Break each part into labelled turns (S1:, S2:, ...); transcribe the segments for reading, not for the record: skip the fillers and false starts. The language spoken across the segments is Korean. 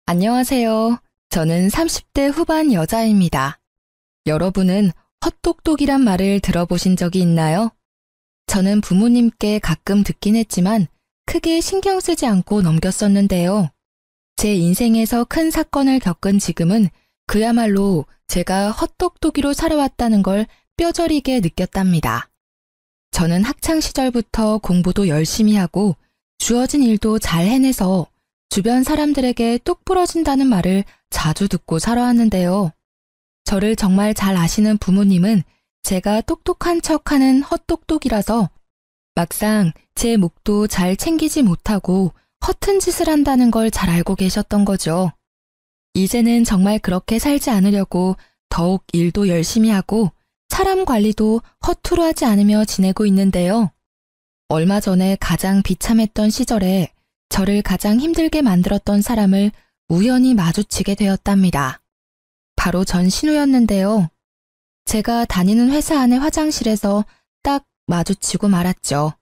S1: 안녕하세요. 저는 30대 후반 여자입니다. 여러분은 헛똑똑이란 말을 들어보신 적이 있나요? 저는 부모님께 가끔 듣긴 했지만 크게 신경 쓰지 않고 넘겼었는데요. 제 인생에서 큰 사건을 겪은 지금은 그야말로 제가 헛똑똑이로 살아왔다는 걸 뼈저리게 느꼈답니다. 저는 학창 시절부터 공부도 열심히 하고 주어진 일도 잘 해내서 주변 사람들에게 똑 부러진다는 말을 자주 듣고 살아왔는데요. 저를 정말 잘 아시는 부모님은 제가 똑똑한 척하는 헛똑똑이라서 막상 제 몫도 잘 챙기지 못하고 허튼 짓을 한다는 걸 잘 알고 계셨던 거죠. 이제는 정말 그렇게 살지 않으려고 더욱 일도 열심히 하고 사람 관리도 허투루 하지 않으며 지내고 있는데요. 얼마 전에 가장 비참했던 시절에 저를 가장 힘들게 만들었던 사람을 우연히 마주치게 되었답니다. 바로 전 신우였는데요. 제가 다니는 회사 안의 화장실에서 딱 마주치고 말았죠.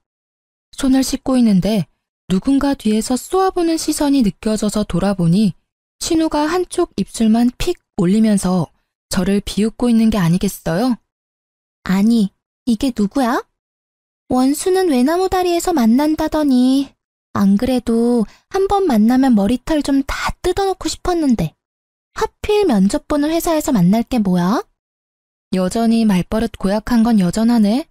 S1: 손을 씻고 있는데 누군가 뒤에서 쏘아보는 시선이 느껴져서 돌아보니 신우가 한쪽 입술만 픽 올리면서 저를 비웃고 있는 게 아니겠어요?
S2: 아니, 이게 누구야? 원수는 외나무 다리에서 만난다더니 안 그래도 한 번 만나면 머리털 좀 다 뜯어놓고 싶었는데 하필 면접 보는 회사에서 만날 게 뭐야?
S1: 여전히 말버릇 고약한 건 여전하네.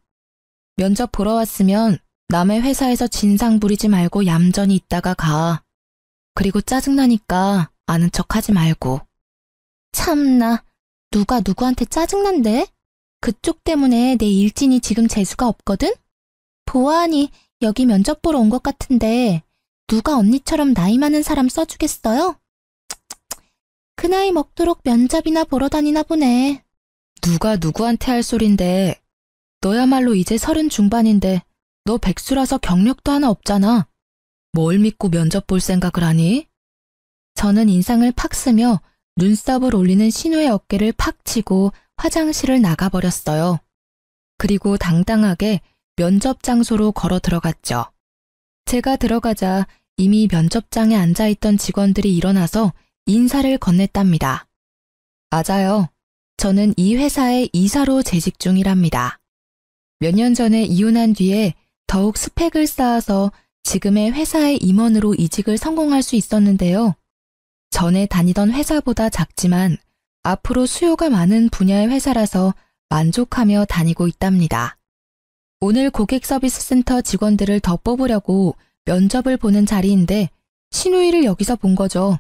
S1: 면접 보러 왔으면 남의 회사에서 진상 부리지 말고 얌전히 있다가 가. 그리고 짜증나니까 아는 척 하지 말고.
S2: 참나, 누가 누구한테 짜증난대? 그쪽 때문에 내 일진이 지금 재수가 없거든? 보아하니 여기 면접 보러 온 것 같은데 누가 언니처럼 나이 많은 사람 써주겠어요? 그 나이 먹도록 면접이나 보러 다니나 보네.
S1: 누가 누구한테 할 소린데. 너야말로 이제 30 중반인데 너 백수라서 경력도 하나 없잖아. 뭘 믿고 면접 볼 생각을 하니? 저는 인상을 팍 쓰며 눈썹을 올리는 신우의 어깨를 팍 치고 화장실을 나가버렸어요. 그리고 당당하게 면접 장소로 걸어 들어갔죠. 제가 들어가자 이미 면접장에 앉아있던 직원들이 일어나서 인사를 건넸답니다. 맞아요. 저는 이 회사의 이사로 재직 중이랍니다. 몇 년 전에 이혼한 뒤에 더욱 스펙을 쌓아서 지금의 회사의 임원으로 이직을 성공할 수 있었는데요. 전에 다니던 회사보다 작지만 앞으로 수요가 많은 분야의 회사라서 만족하며 다니고 있답니다. 오늘 고객 서비스 센터 직원들을 더 뽑으려고 면접을 보는 자리인데 신우이를 여기서 본 거죠.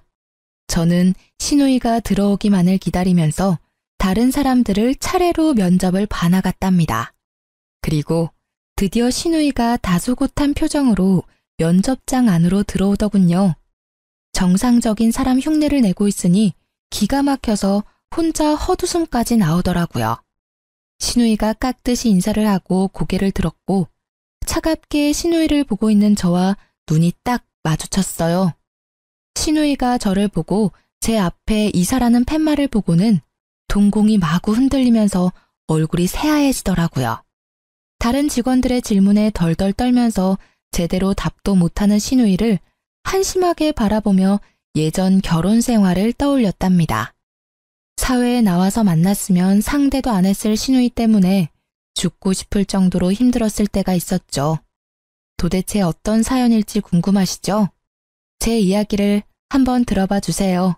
S1: 저는 신우이가 들어오기만을 기다리면서 다른 사람들을 차례로 면접을 봐나갔답니다. 그리고 드디어 신우이가 다소곳한 표정으로 면접장 안으로 들어오더군요. 정상적인 사람 흉내를 내고 있으니 기가 막혀서 혼자 헛웃음까지 나오더라고요. 신우이가 깍듯이 인사를 하고 고개를 들었고 차갑게 신우이를 보고 있는 저와 눈이 딱 마주쳤어요. 신우이가 저를 보고 제 앞에 이사라는 팻말을 보고는 동공이 마구 흔들리면서 얼굴이 새하얘지더라고요. 다른 직원들의 질문에 덜덜 떨면서 제대로 답도 못하는 신우이를 한심하게 바라보며 예전 결혼 생활을 떠올렸답니다. 사회에 나와서 만났으면 상대도 안 했을 신우이 때문에 죽고 싶을 정도로 힘들었을 때가 있었죠. 도대체 어떤 사연일지 궁금하시죠? 제 이야기를 한번 들어봐 주세요.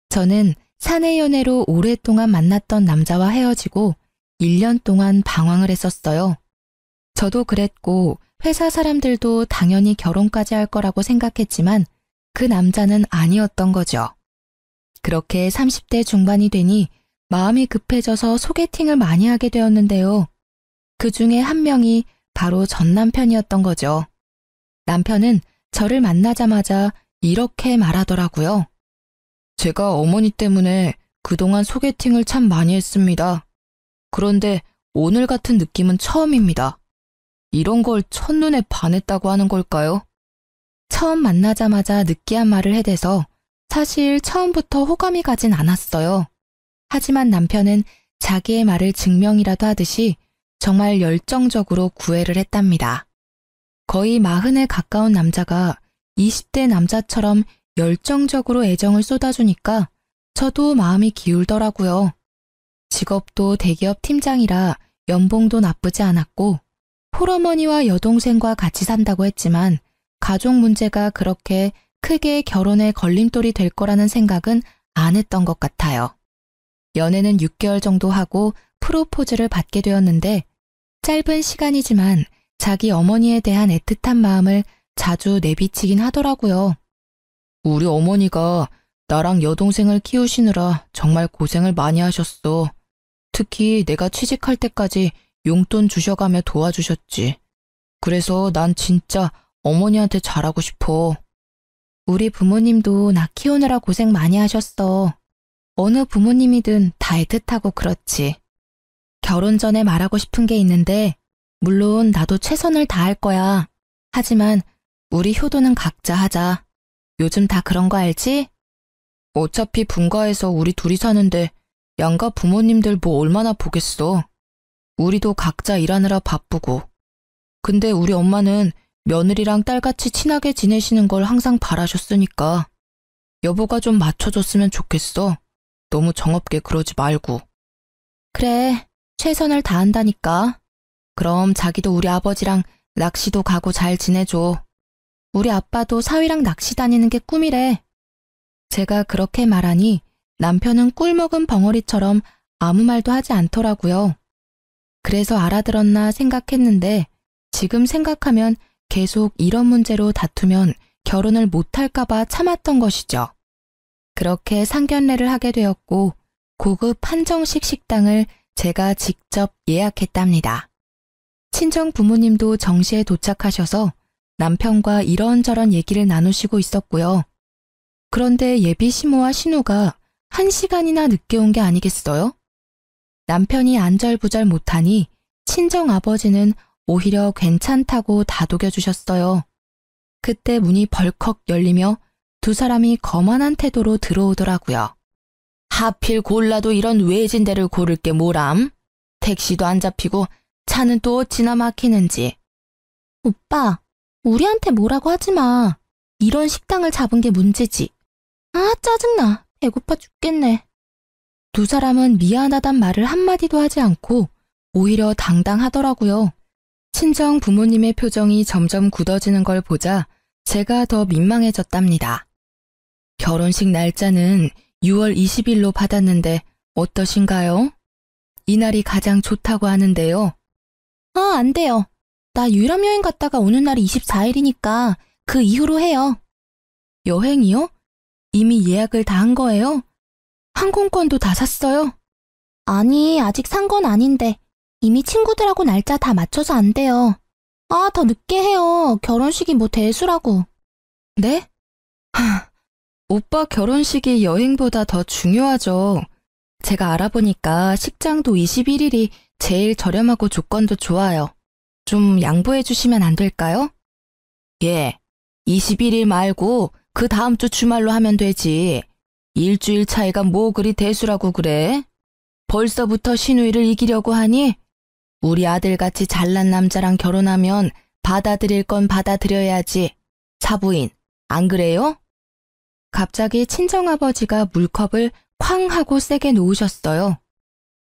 S1: 저는 사내 연애로 오랫동안 만났던 남자와 헤어지고 1년 동안 방황을 했었어요. 저도 그랬고 회사 사람들도 당연히 결혼까지 할 거라고 생각했지만 그 남자는 아니었던 거죠. 그렇게 30대 중반이 되니 마음이 급해져서 소개팅을 많이 하게 되었는데요. 그 중에 한 명이 바로 전 남편이었던 거죠. 남편은 저를 만나자마자 이렇게 말하더라고요. 제가 어머니 때문에 그동안 소개팅을 참 많이 했습니다. 그런데 오늘 같은 느낌은 처음입니다. 이런 걸 첫눈에 반했다고 하는 걸까요? 처음 만나자마자 느끼한 말을 해대서 사실 처음부터 호감이 가진 않았어요. 하지만 남편은 자기의 말을 증명이라도 하듯이 정말 열정적으로 구애를 했답니다. 거의 40에 가까운 남자가 20대 남자처럼 열정적으로 애정을 쏟아주니까 저도 마음이 기울더라고요. 직업도 대기업 팀장이라 연봉도 나쁘지 않았고 홀어머니와 여동생과 같이 산다고 했지만 가족 문제가 그렇게 크게 결혼에 걸림돌이 될 거라는 생각은 안 했던 것 같아요. 연애는 6개월 정도 하고 프로포즈를 받게 되었는데 짧은 시간이지만 자기 어머니에 대한 애틋한 마음을 자주 내비치긴 하더라고요. 우리 어머니가 나랑 여동생을 키우시느라 정말 고생을 많이 하셨어. 특히 내가 취직할 때까지 용돈 주셔가며 도와주셨지. 그래서 난 진짜 어머니한테 잘하고 싶어.
S2: 우리 부모님도 나 키우느라 고생 많이 하셨어. 어느 부모님이든 다 애틋하고 그렇지. 결혼 전에 말하고 싶은 게 있는데 물론 나도 최선을 다할 거야. 하지만 우리 효도는 각자 하자. 요즘 다 그런 거 알지?
S1: 어차피 분가해서 우리 둘이 사는데 양가 부모님들 뭐 얼마나 보겠어. 우리도 각자 일하느라 바쁘고. 근데 우리 엄마는 며느리랑 딸같이 친하게 지내시는 걸 항상 바라셨으니까 여보가 좀 맞춰줬으면 좋겠어. 너무 정없게 그러지 말고.
S2: 그래, 최선을 다한다니까.
S1: 그럼 자기도 우리 아버지랑 낚시도 가고 잘 지내줘.
S2: 우리 아빠도 사위랑 낚시 다니는 게 꿈이래.
S1: 제가 그렇게 말하니 남편은 꿀 먹은 벙어리처럼 아무 말도 하지 않더라고요. 그래서 알아들었나 생각했는데 지금 생각하면 계속 이런 문제로 다투면 결혼을 못할까봐 참았던 것이죠. 그렇게 상견례를 하게 되었고 고급 한정식 식당을 제가 직접 예약했답니다. 친정 부모님도 정시에 도착하셔서 남편과 이런저런 얘기를 나누시고 있었고요. 그런데 예비 시모와 신우가 1시간이나 늦게 온 게 아니겠어요? 남편이 안절부절 못하니 친정 아버지는 오히려 괜찮다고 다독여 주셨어요. 그때 문이 벌컥 열리며 두 사람이 거만한 태도로 들어오더라고요. 하필 골라도 이런 외진 데를 고를 게 뭐람? 택시도 안 잡히고 차는 또 어찌나 막히는지.
S2: 오빠, 우리한테 뭐라고 하지 마. 이런 식당을 잡은 게 문제지. 아, 짜증나. 배고파 죽겠네.
S1: 두 사람은 미안하단 말을 한마디도 하지 않고 오히려 당당하더라고요. 친정 부모님의 표정이 점점 굳어지는 걸 보자 제가 더 민망해졌답니다. 결혼식 날짜는 6월 20일로 받았는데 어떠신가요? 이날이 가장 좋다고 하는데요.
S2: 아, 안 돼요. 나 유럽 여행 갔다가 오는 날이 24일이니까 그 이후로 해요.
S1: 여행이요? 이미 예약을 다 한 거예요? 항공권도 다 샀어요?
S2: 아니, 아직 산 건 아닌데 이미 친구들하고 날짜 다 맞춰서 안 돼요. 아, 더 늦게 해요. 결혼식이 뭐 대수라고.
S1: 네? 오빠 결혼식이 여행보다 더 중요하죠. 제가 알아보니까 식장도 21일이 제일 저렴하고 조건도 좋아요. 좀 양보해 주시면 안 될까요? 예, 21일 말고 그 다음 주 주말로 하면 되지. 일주일 차이가 뭐 그리 대수라고 그래? 벌써부터 신우이를 이기려고 하니? 우리 아들같이 잘난 남자랑 결혼하면 받아들일 건 받아들여야지. 사부인, 안 그래요? 갑자기 친정아버지가 물컵을 쾅 하고 세게 놓으셨어요.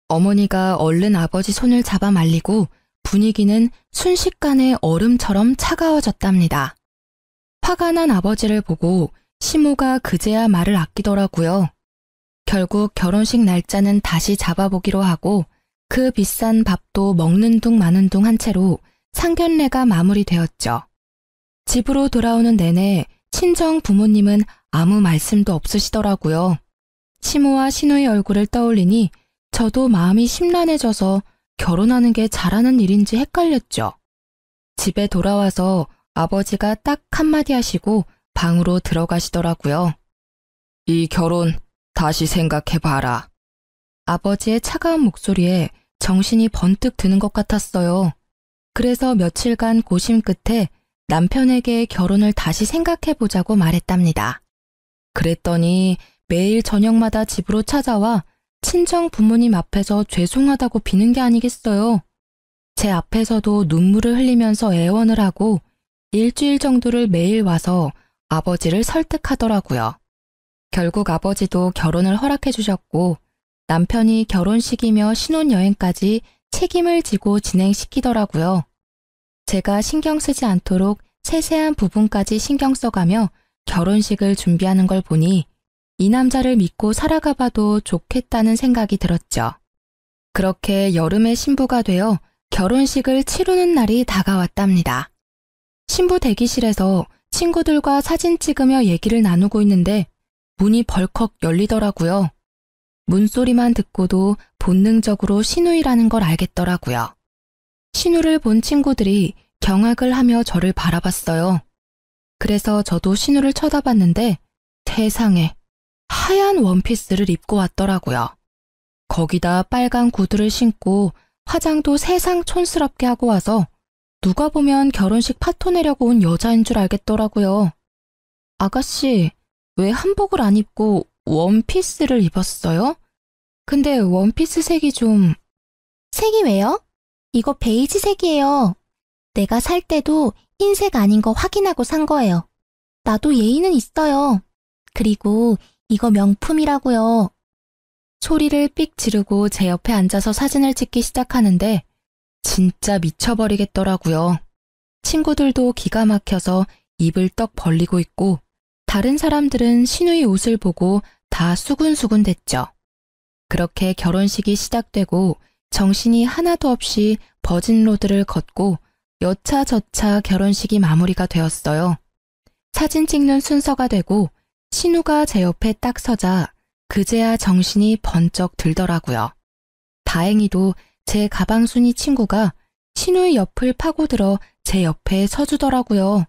S1: 어머니가 얼른 아버지 손을 잡아 말리고 분위기는 순식간에 얼음처럼 차가워졌답니다. 화가 난 아버지를 보고 시모가 그제야 말을 아끼더라고요. 결국 결혼식 날짜는 다시 잡아보기로 하고 그 비싼 밥도 먹는 둥 마는 둥 한 채로 상견례가 마무리되었죠. 집으로 돌아오는 내내 친정 부모님은 아무 말씀도 없으시더라고요. 시모와 신우의 얼굴을 떠올리니 저도 마음이 심란해져서 결혼하는 게 잘하는 일인지 헷갈렸죠. 집에 돌아와서 아버지가 딱 한마디 하시고 방으로 들어가시더라고요. 이 결혼 다시 생각해봐라. 아버지의 차가운 목소리에 정신이 번뜩 드는 것 같았어요. 그래서 며칠간 고심 끝에 남편에게 결혼을 다시 생각해보자고 말했답니다. 그랬더니 매일 저녁마다 집으로 찾아와 친정 부모님 앞에서 죄송하다고 비는 게 아니겠어요. 제 앞에서도 눈물을 흘리면서 애원을 하고 일주일 정도를 매일 와서 아버지를 설득하더라고요. 결국 아버지도 결혼을 허락해 주셨고 남편이 결혼식이며 신혼여행까지 책임을 지고 진행시키더라고요. 제가 신경 쓰지 않도록 세세한 부분까지 신경 써가며 결혼식을 준비하는 걸 보니 이 남자를 믿고 살아가 봐도 좋겠다는 생각이 들었죠. 그렇게 여름에 신부가 되어 결혼식을 치르는 날이 다가왔답니다. 신부 대기실에서 친구들과 사진 찍으며 얘기를 나누고 있는데 문이 벌컥 열리더라고요. 문소리만 듣고도 본능적으로 신우이라는 걸 알겠더라고요. 신우를 본 친구들이 경악을 하며 저를 바라봤어요. 그래서 저도 신우를 쳐다봤는데 세상에 하얀 원피스를 입고 왔더라고요. 거기다 빨간 구두를 신고 화장도 세상 촌스럽게 하고 와서 누가 보면 결혼식 파토 내려고 온 여자인 줄 알겠더라고요. 아가씨, 왜 한복을 안 입고 원피스를 입었어요? 근데 원피스 색이 좀...
S2: 색이 왜요? 이거 베이지 색이에요. 내가 살 때도 흰색 아닌 거 확인하고 산 거예요. 나도 예의는 있어요. 그리고 이거 명품이라고요.
S1: 소리를 삑 지르고 제 옆에 앉아서 사진을 찍기 시작하는데 진짜 미쳐버리겠더라고요. 친구들도 기가 막혀서 입을 떡 벌리고 있고 다른 사람들은 신우의 옷을 보고 다 수군수군 됐죠. 그렇게 결혼식이 시작되고 정신이 하나도 없이 버진로드를 걷고 여차저차 결혼식이 마무리가 되었어요. 사진 찍는 순서가 되고 신우가 제 옆에 딱 서자 그제야 정신이 번쩍 들더라고요. 다행히도 제 가방순이 친구가 신우의 옆을 파고들어 제 옆에 서주더라고요.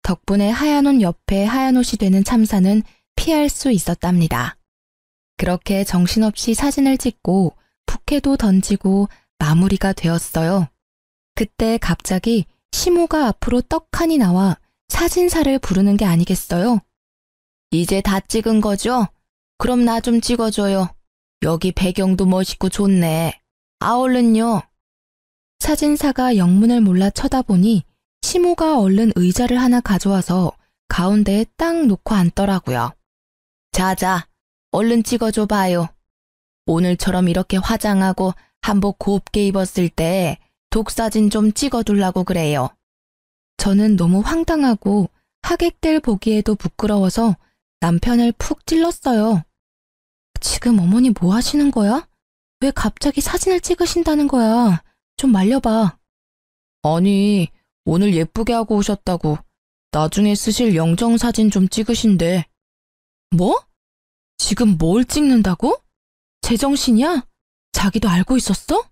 S1: 덕분에 하얀 옷 옆에 하얀 옷이 되는 참사는 피할 수 있었답니다. 그렇게 정신없이 사진을 찍고 부케도 던지고 마무리가 되었어요. 그때 갑자기 시모가 앞으로 떡하니 나와 사진사를 부르는 게 아니겠어요? 이제 다 찍은 거죠? 그럼 나 좀 찍어줘요. 여기 배경도 멋있고 좋네. 얼른요. 사진사가 영문을 몰라 쳐다보니 시모가 얼른 의자를 하나 가져와서 가운데에 딱 놓고 앉더라고요. 자자, 얼른 찍어줘 봐요. 오늘처럼 이렇게 화장하고 한복 곱게 입었을 때 독사진 좀 찍어두려고 그래요. 저는 너무 황당하고 하객들 보기에도 부끄러워서 남편을 푹 찔렀어요. 지금 어머니 뭐 하시는 거야? 왜 갑자기 사진을 찍으신다는 거야? 좀 말려봐. 아니, 오늘 예쁘게 하고 오셨다고. 나중에 쓰실 영정사진 좀 찍으신대. 뭐? 지금 뭘 찍는다고? 제정신이야? 자기도 알고 있었어?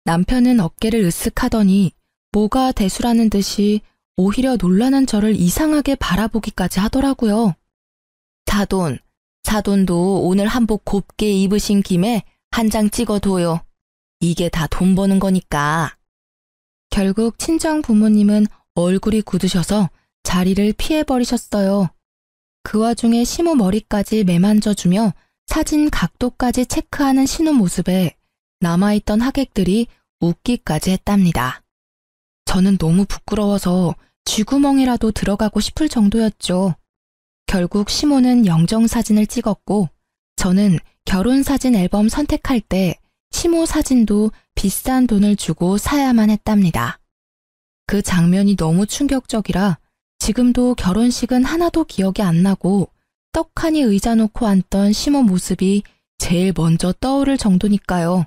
S1: 남편은 어깨를 으쓱하더니 뭐가 대수라는 듯이 오히려 놀라는 저를 이상하게 바라보기까지 하더라고요. 사돈도 오늘 한복 곱게 입으신 김에 한 장 찍어둬요. 이게 다 돈 버는 거니까. 결국 친정 부모님은 얼굴이 굳으셔서 자리를 피해버리셨어요. 그 와중에 시모 머리까지 매만져주며 사진 각도까지 체크하는 신우 모습에 남아있던 하객들이 웃기까지 했답니다. 저는 너무 부끄러워서 쥐구멍이라도 들어가고 싶을 정도였죠. 결국 시모는 영정사진을 찍었고 저는 결혼사진 앨범 선택할 때 시모 사진도 비싼 돈을 주고 사야만 했답니다. 그 장면이 너무 충격적이라 지금도 결혼식은 하나도 기억이 안 나고 떡하니 의자 놓고 앉던 시모 모습이 제일 먼저 떠오를 정도니까요.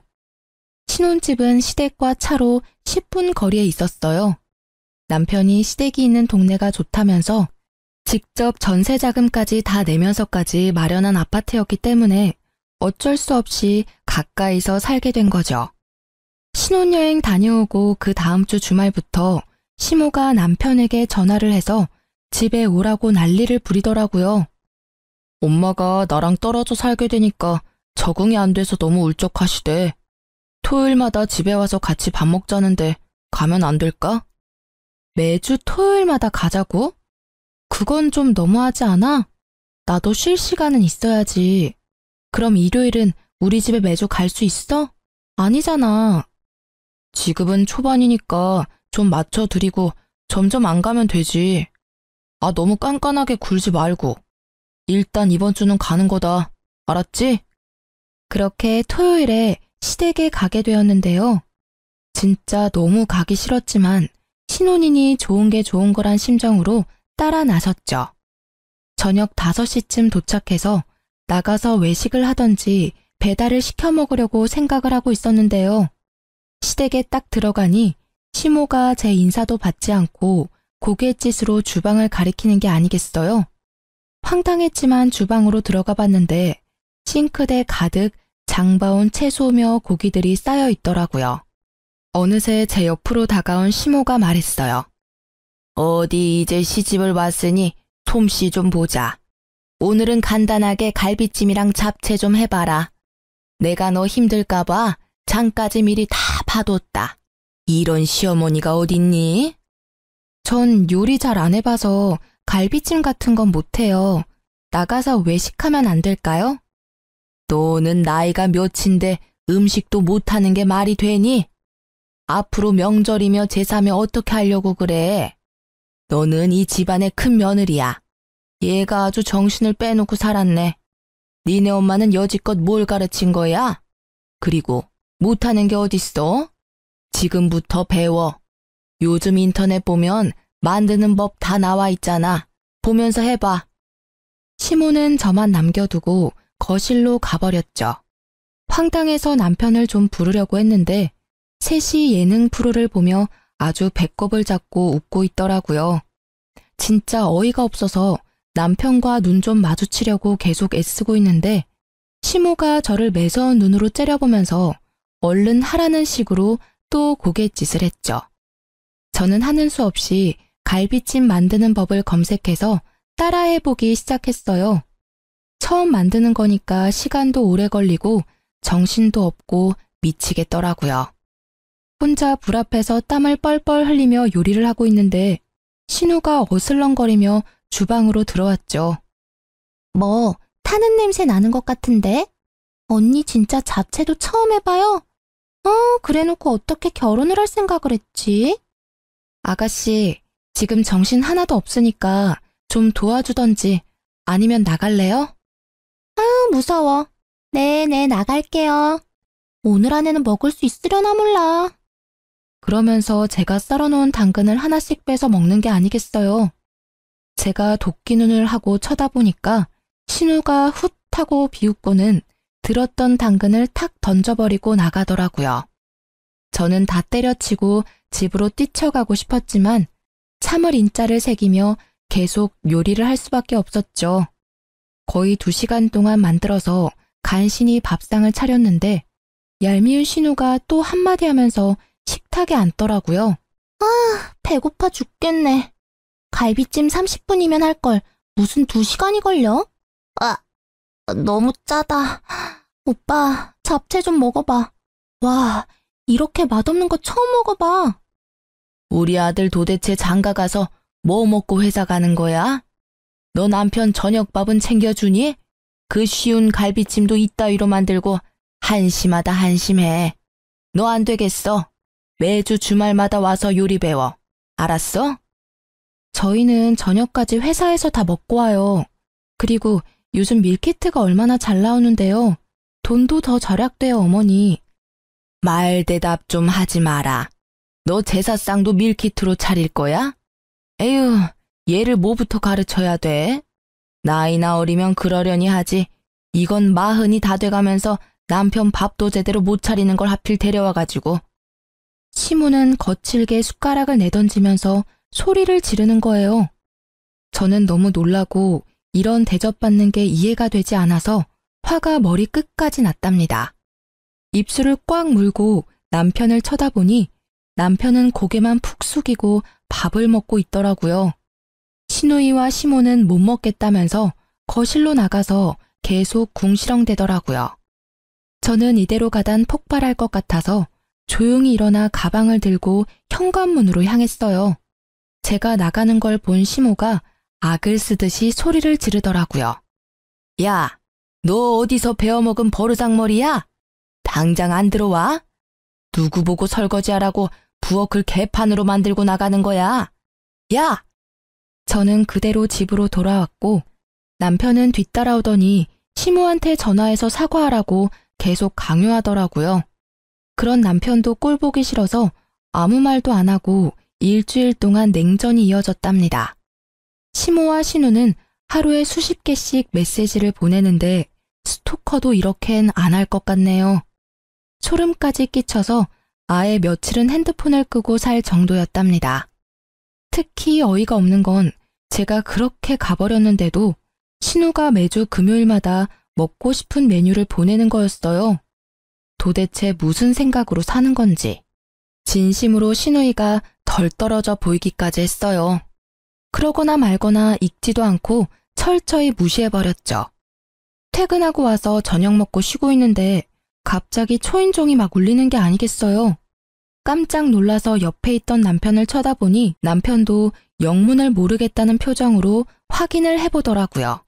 S1: 신혼집은 시댁과 차로 10분 거리에 있었어요. 남편이 시댁이 있는 동네가 좋다면서 직접 전세 자금까지 다 내면서까지 마련한 아파트였기 때문에 어쩔 수 없이 가까이서 살게 된 거죠. 신혼여행 다녀오고 그 다음 주 주말부터 시모가 남편에게 전화를 해서 집에 오라고 난리를 부리더라고요. 엄마가 나랑 떨어져 살게 되니까 적응이 안 돼서 너무 울적하시대. 토요일마다 집에 와서 같이 밥 먹자는데 가면 안 될까? 매주 토요일마다 가자고? 그건 좀 너무하지 않아? 나도 쉴 시간은 있어야지. 그럼 일요일은 우리 집에 매주 갈 수 있어? 아니잖아. 지금은 초반이니까 좀 맞춰드리고 점점 안 가면 되지. 너무 깐깐하게 굴지 말고. 일단 이번 주는 가는 거다. 알았지? 그렇게 토요일에 시댁에 가게 되었는데요. 진짜 너무 가기 싫었지만 신혼이니 좋은 게 좋은 거란 심정으로 따라 나섰죠. 저녁 5시쯤 도착해서 나가서 외식을 하던지 배달을 시켜 먹으려고 생각을 하고 있었는데요. 시댁에 딱 들어가니 시모가 제 인사도 받지 않고 고갯짓으로 주방을 가리키는 게 아니겠어요? 황당했지만 주방으로 들어가 봤는데 싱크대 가득 장봐온 채소며 고기들이 쌓여 있더라고요. 어느새 제 옆으로 다가온 시모가 말했어요. 어디 이제 시집을 왔으니 솜씨 좀 보자. 오늘은 간단하게 갈비찜이랑 잡채 좀 해봐라. 내가 너 힘들까봐 장까지 미리 다 봐뒀다. 이런 시어머니가 어딨니? 전 요리 잘 안 해봐서 갈비찜 같은 건 못해요. 나가서 외식하면 안 될까요? 너는 나이가 몇인데 음식도 못하는 게 말이 되니? 앞으로 명절이며 제사며 어떻게 하려고 그래? 너는 이 집안의 큰 며느리야. 얘가 아주 정신을 빼놓고 살았네. 니네 엄마는 여지껏 뭘 가르친 거야? 그리고 못하는 게 어딨어? 지금부터 배워. 요즘 인터넷 보면 만드는 법 다 나와 있잖아. 보면서 해봐. 시모는 저만 남겨두고 거실로 가버렸죠. 황당해서 남편을 좀 부르려고 했는데 셋이 예능 프로를 보며 아주 배꼽을 잡고 웃고 있더라고요. 진짜 어이가 없어서 남편과 눈 좀 마주치려고 계속 애쓰고 있는데 시모가 저를 매서운 눈으로 째려보면서 얼른 하라는 식으로 또 고갯짓을 했죠. 저는 하는 수 없이 갈비찜 만드는 법을 검색해서 따라해보기 시작했어요. 처음 만드는 거니까 시간도 오래 걸리고 정신도 없고 미치겠더라고요. 혼자 불 앞에서 땀을 뻘뻘 흘리며 요리를 하고 있는데 신우가 어슬렁거리며 주방으로 들어왔죠.
S2: 뭐 타는 냄새 나는 것 같은데? 언니 진짜 잡채도 처음 해봐요? 그래놓고 어떻게 결혼을 할 생각을 했지?
S1: 아가씨, 지금 정신 하나도 없으니까 좀 도와주던지 아니면 나갈래요?
S2: 무서워. 네, 나갈게요. 오늘 안에는 먹을 수 있으려나 몰라.
S1: 그러면서 제가 썰어놓은 당근을 하나씩 빼서 먹는 게 아니겠어요. 제가 도끼 눈을 하고 쳐다보니까 신우가 훗 하고 비웃고는 들었던 당근을 탁 던져버리고 나가더라고요. 저는 다 때려치고 집으로 뛰쳐가고 싶었지만 참을 인자를 새기며 계속 요리를 할 수밖에 없었죠. 거의 2시간 동안 만들어서 간신히 밥상을 차렸는데 얄미운 신우가 또 한마디 하면서 식탁에 앉더라고요.
S2: 배고파 죽겠네. 갈비찜 30분이면 할 걸 무슨 2시간이 걸려? 너무 짜다. 오빠, 잡채 좀 먹어봐. 와, 이렇게 맛없는 거 처음 먹어봐.
S1: 우리 아들 도대체 장가 가서 뭐 먹고 회사 가는 거야? 너 남편 저녁밥은 챙겨주니? 그 쉬운 갈비찜도 이따위로 만들고 한심하다 한심해. 너 안 되겠어. 매주 주말마다 와서 요리 배워. 알았어? 저희는 저녁까지 회사에서 다 먹고 와요. 그리고 요즘 밀키트가 얼마나 잘 나오는데요. 돈도 더 절약돼요, 어머니. 말 대답 좀 하지 마라. 너 제사상도 밀키트로 차릴 거야? 에휴, 얘를 뭐부터 가르쳐야 돼? 나이나 어리면 그러려니 하지. 이건 40이 다 돼가면서 남편 밥도 제대로 못 차리는 걸 하필 데려와가지고. 시모는 거칠게 숟가락을 내던지면서 소리를 지르는 거예요. 저는 너무 놀라고 이런 대접받는 게 이해가 되지 않아서 화가 머리 끝까지 났답니다. 입술을 꽉 물고 남편을 쳐다보니 남편은 고개만 푹 숙이고 밥을 먹고 있더라고요. 시누이와 시모는 못 먹겠다면서 거실로 나가서 계속 궁시렁대더라고요. 저는 이대로 가단 폭발할 것 같아서 조용히 일어나 가방을 들고 현관문으로 향했어요. 제가 나가는 걸 본 시모가 악을 쓰듯이 소리를 지르더라고요. 야, 너 어디서 배워먹은 버르장머리야? 당장 안 들어와? 누구 보고 설거지하라고 부엌을 개판으로 만들고 나가는 거야? 야! 저는 그대로 집으로 돌아왔고 남편은 뒤따라오더니 시모한테 전화해서 사과하라고 계속 강요하더라고요. 그런 남편도 꼴 보기 싫어서 아무 말도 안 하고 일주일 동안 냉전이 이어졌답니다. 시모와 신우는 하루에 수십 개씩 메시지를 보내는데 스토커도 이렇게는 안 할 것 같네요. 소름까지 끼쳐서 아예 며칠은 핸드폰을 끄고 살 정도였답니다. 특히 어이가 없는 건 제가 그렇게 가버렸는데도 신우가 매주 금요일마다 먹고 싶은 메뉴를 보내는 거였어요. 도대체 무슨 생각으로 사는 건지. 진심으로 신우이가 덜 떨어져 보이기까지 했어요. 그러거나 말거나 읽지도 않고 철저히 무시해버렸죠. 퇴근하고 와서 저녁 먹고 쉬고 있는데 갑자기 초인종이 막 울리는 게 아니겠어요. 깜짝 놀라서 옆에 있던 남편을 쳐다보니 남편도 영문을 모르겠다는 표정으로 확인을 해보더라고요.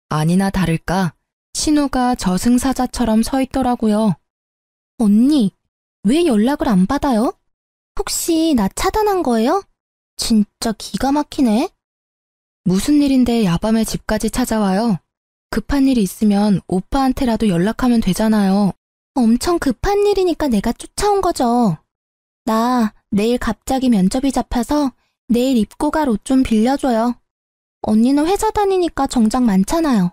S1: 아니나 다를까 신우가 저승사자처럼 서 있더라고요.
S2: 언니, 왜 연락을 안 받아요? 혹시 나 차단한 거예요? 진짜 기가 막히네.
S1: 무슨 일인데 야밤에 집까지 찾아와요? 급한 일이 있으면 오빠한테라도 연락하면 되잖아요.
S2: 엄청 급한 일이니까 내가 쫓아온 거죠. 나 내일 갑자기 면접이 잡혀서 내일 입고 갈 옷 좀 빌려줘요. 언니는 회사 다니니까 정장 많잖아요.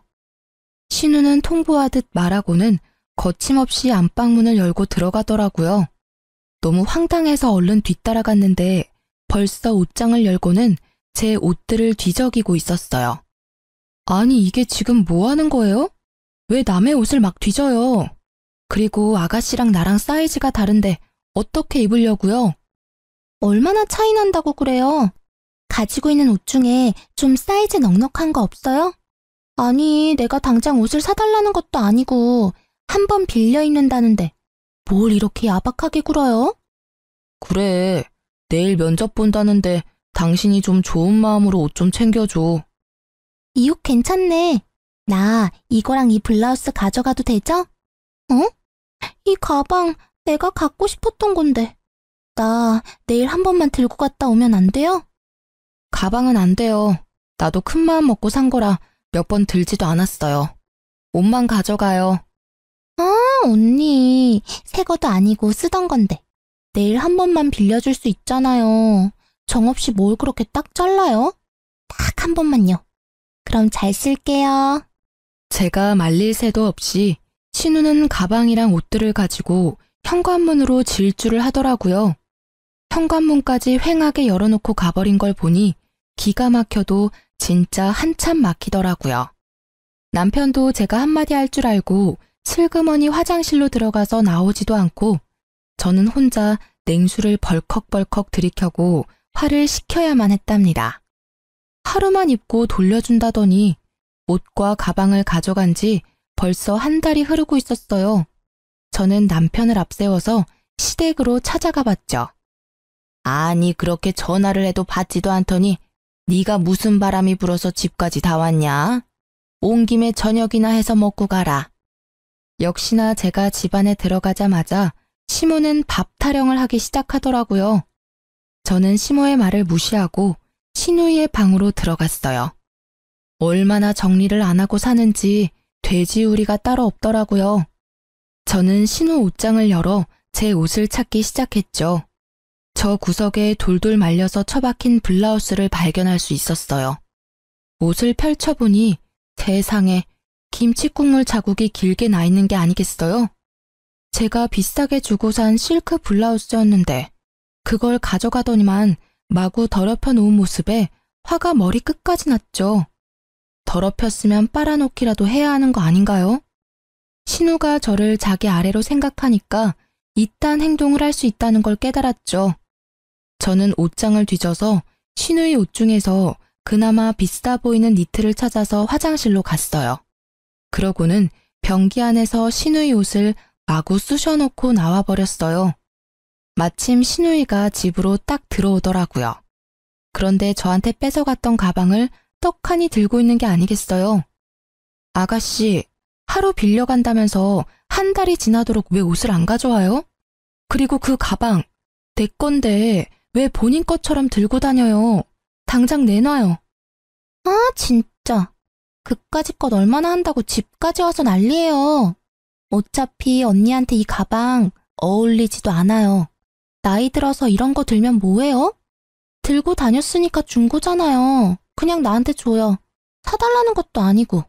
S1: 신우는 통보하듯 말하고는 거침없이 안방문을 열고 들어가더라고요. 너무 황당해서 얼른 뒤따라갔는데 벌써 옷장을 열고는 제 옷들을 뒤적이고 있었어요. 아니 이게 지금 뭐 하는 거예요? 왜 남의 옷을 막 뒤져요? 그리고 아가씨랑 나랑 사이즈가 다른데 어떻게 입으려고요?
S2: 얼마나 차이 난다고 그래요? 가지고 있는 옷 중에 좀 사이즈 넉넉한 거 없어요? 아니, 내가 당장 옷을 사달라는 것도 아니고 한 번 빌려 입는다는데 뭘 이렇게 야박하게 굴어요?
S1: 그래, 내일 면접 본다는데 당신이 좀 좋은 마음으로 옷 좀 챙겨줘.
S2: 이 옷 괜찮네. 나 이거랑 이 블라우스 가져가도 되죠? 어? 이 가방 내가 갖고 싶었던 건데. 나 내일 한 번만 들고 갔다 오면 안 돼요?
S1: 가방은 안 돼요. 나도 큰 마음 먹고 산 거라 몇 번 들지도 않았어요. 옷만 가져가요.
S2: 언니, 새 거도 아니고 쓰던 건데. 내일 한 번만 빌려줄 수 있잖아요. 정없이 뭘 그렇게 딱 잘라요? 딱 한 번만요. 그럼 잘 쓸게요.
S1: 제가 말릴 새도 없이 신우는 가방이랑 옷들을 가지고 현관문으로 질주를 하더라고요. 현관문까지 휑하게 열어놓고 가버린 걸 보니 기가 막혀도 진짜 한참 막히더라고요. 남편도 제가 한마디 할 줄 알고 슬그머니 화장실로 들어가서 나오지도 않고 저는 혼자 냉수를 벌컥벌컥 들이켜고 화를 식혀야만 했답니다. 하루만 입고 돌려준다더니 옷과 가방을 가져간 지 벌써 한 달이 흐르고 있었어요. 저는 남편을 앞세워서 시댁으로 찾아가 봤죠. 아니 그렇게 전화를 해도 받지도 않더니 네가 무슨 바람이 불어서 집까지 다 왔냐? 온 김에 저녁이나 해서 먹고 가라. 역시나 제가 집안에 들어가자마자 시모는 밥 타령을 하기 시작하더라고요. 저는 시모의 말을 무시하고 신우이의 방으로 들어갔어요. 얼마나 정리를 안 하고 사는지 돼지우리가 따로 없더라고요. 저는 신우 옷장을 열어 제 옷을 찾기 시작했죠. 저 구석에 돌돌 말려서 처박힌 블라우스를 발견할 수 있었어요. 옷을 펼쳐보니 세상에 김치 국물 자국이 길게 나 있는 게 아니겠어요? 제가 비싸게 주고 산 실크 블라우스였는데 그걸 가져가더니만 마구 더럽혀 놓은 모습에 화가 머리끝까지 났죠. 더럽혔으면 빨아놓기라도 해야 하는 거 아닌가요? 신우가 저를 자기 아래로 생각하니까 이딴 행동을 할 수 있다는 걸 깨달았죠. 저는 옷장을 뒤져서 신우의 옷 중에서 그나마 비싸 보이는 니트를 찾아서 화장실로 갔어요. 그러고는 변기 안에서 신우의 옷을 마구 쑤셔놓고 나와버렸어요. 마침 신우이가 집으로 딱 들어오더라고요. 그런데 저한테 뺏어갔던 가방을 떡하니 들고 있는 게 아니겠어요. 아가씨, 하루 빌려간다면서 한 달이 지나도록 왜 옷을 안 가져와요? 그리고 그 가방, 내 건데 왜 본인 것처럼 들고 다녀요? 당장 내놔요.
S2: 아, 진짜. 그까짓 것 얼마나 한다고 집까지 와서 난리예요. 어차피 언니한테 이 가방 어울리지도 않아요. 나이 들어서 이런 거 들면 뭐해요? 들고 다녔으니까 준 거잖아요. 그냥 나한테 줘요. 사달라는 것도 아니고.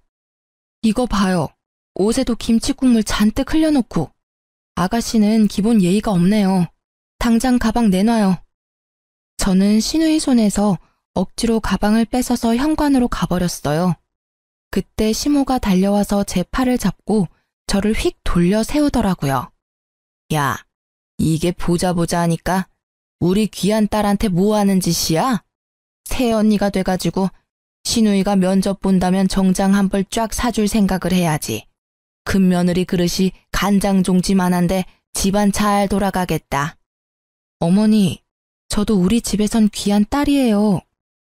S1: 이거 봐요. 옷에도 김치국물 잔뜩 흘려놓고. 아가씨는 기본 예의가 없네요. 당장 가방 내놔요. 저는 신우이 손에서 억지로 가방을 뺏어서 현관으로 가버렸어요. 그때 시모가 달려와서 제 팔을 잡고 저를 휙 돌려 세우더라고요. 야, 이게 보자 하니까 우리 귀한 딸한테 뭐 하는 짓이야? 새언니가 돼가지고 신우이가 면접 본다면 정장 한 벌 쫙 사줄 생각을 해야지. 금며느리 그릇이 간장종지만한데 집안 잘 돌아가겠다. 어머니, 저도 우리 집에선 귀한 딸이에요.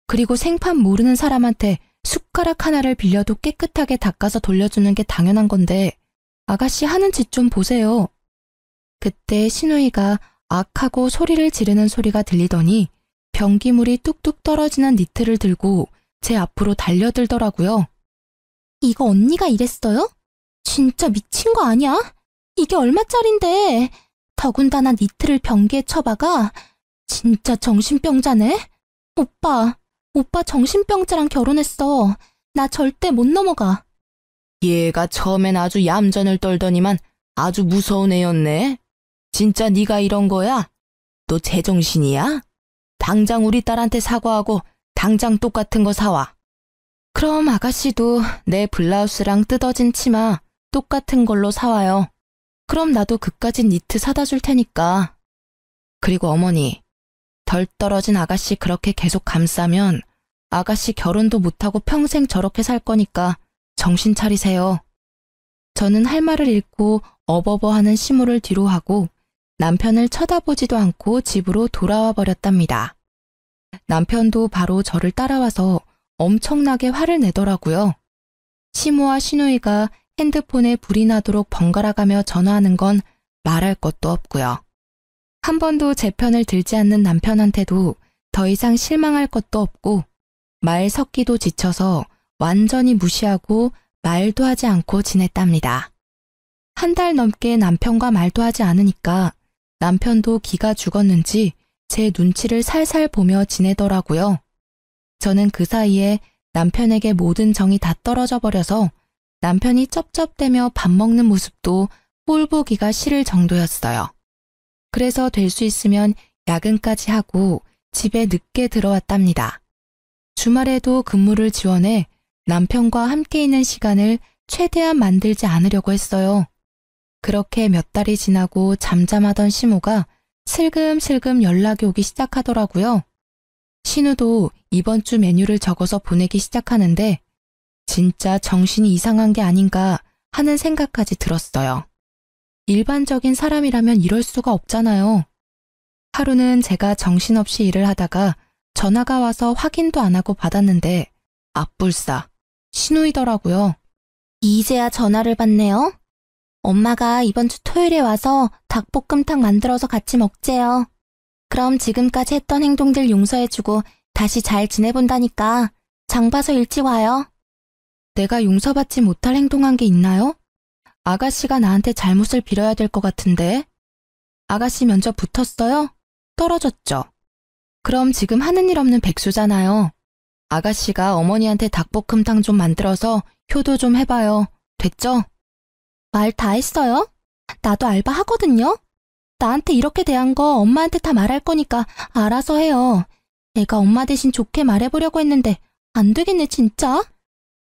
S1: 그리고 생판 모르는 사람한테 숟가락 하나를 빌려도 깨끗하게 닦아서 돌려주는 게 당연한 건데 아가씨 하는 짓 좀 보세요. 그때 신우이가 악하고 소리를 지르는 소리가 들리더니 변기물이 뚝뚝 떨어지는 니트를 들고 제 앞으로 달려들더라고요.
S2: 이거 언니가 이랬어요? 진짜 미친 거 아니야? 이게 얼마짜린데? 더군다나 니트를 변기에 쳐박아? 진짜 정신병자네? 오빠 정신병자랑 결혼했어. 나 절대 못 넘어가.
S1: 얘가 처음엔 아주 얌전을 떨더니만 아주 무서운 애였네. 진짜 네가 이런 거야? 너 제정신이야? 당장 우리 딸한테 사과하고 당장 똑같은 거 사와. 그럼 아가씨도 내 블라우스랑 뜯어진 치마 똑같은 걸로 사와요. 그럼 나도 그까짓 니트 사다 줄 테니까. 그리고 어머니, 덜 떨어진 아가씨 그렇게 계속 감싸면 아가씨 결혼도 못하고 평생 저렇게 살 거니까 정신 차리세요. 저는 할 말을 잃고 어버버하는 시모를 뒤로 하고 남편을 쳐다보지도 않고 집으로 돌아와 버렸답니다. 남편도 바로 저를 따라와서 엄청나게 화를 내더라고요. 시모와 시누이가 핸드폰에 불이 나도록 번갈아가며 전화하는 건 말할 것도 없고요. 한 번도 제 편을 들지 않는 남편한테도 더 이상 실망할 것도 없고 말 섞기도 지쳐서 완전히 무시하고 말도 하지 않고 지냈답니다. 한 달 넘게 남편과 말도 하지 않으니까 남편도 기가 죽었는지 제 눈치를 살살 보며 지내더라고요. 저는 그 사이에 남편에게 모든 정이 다 떨어져 버려서 남편이 쩝쩝대며 밥 먹는 모습도 꼴보기가 싫을 정도였어요. 그래서 될 수 있으면 야근까지 하고 집에 늦게 들어왔답니다. 주말에도 근무를 지원해 남편과 함께 있는 시간을 최대한 만들지 않으려고 했어요. 그렇게 몇 달이 지나고 잠잠하던 시모가 슬금슬금 연락이 오기 시작하더라고요. 신우도 이번 주 메뉴를 적어서 보내기 시작하는데 진짜 정신이 이상한 게 아닌가 하는 생각까지 들었어요. 일반적인 사람이라면 이럴 수가 없잖아요. 하루는 제가 정신없이 일을 하다가 전화가 와서 확인도 안 하고 받았는데 앞불싸 신우이더라고요.
S2: 이제야 전화를 받네요. 엄마가 이번 주 토요일에 와서 닭볶음탕 만들어서 같이 먹재요. 그럼 지금까지 했던 행동들 용서해주고 다시 잘 지내본다니까 장 봐서 일찍 와요.
S1: 내가 용서받지 못할 행동한 게 있나요? 아가씨가 나한테 잘못을 빌어야 될 것 같은데. 아가씨 면접 붙었어요? 떨어졌죠? 그럼 지금 하는 일 없는 백수잖아요. 아가씨가 어머니한테 닭볶음탕 좀 만들어서 효도 좀 해봐요. 됐죠?
S2: 말 다 했어요? 나도 알바 하거든요. 나한테 이렇게 대한 거 엄마한테 다 말할 거니까 알아서 해요. 내가 엄마 대신 좋게 말해보려고 했는데 안 되겠네 진짜.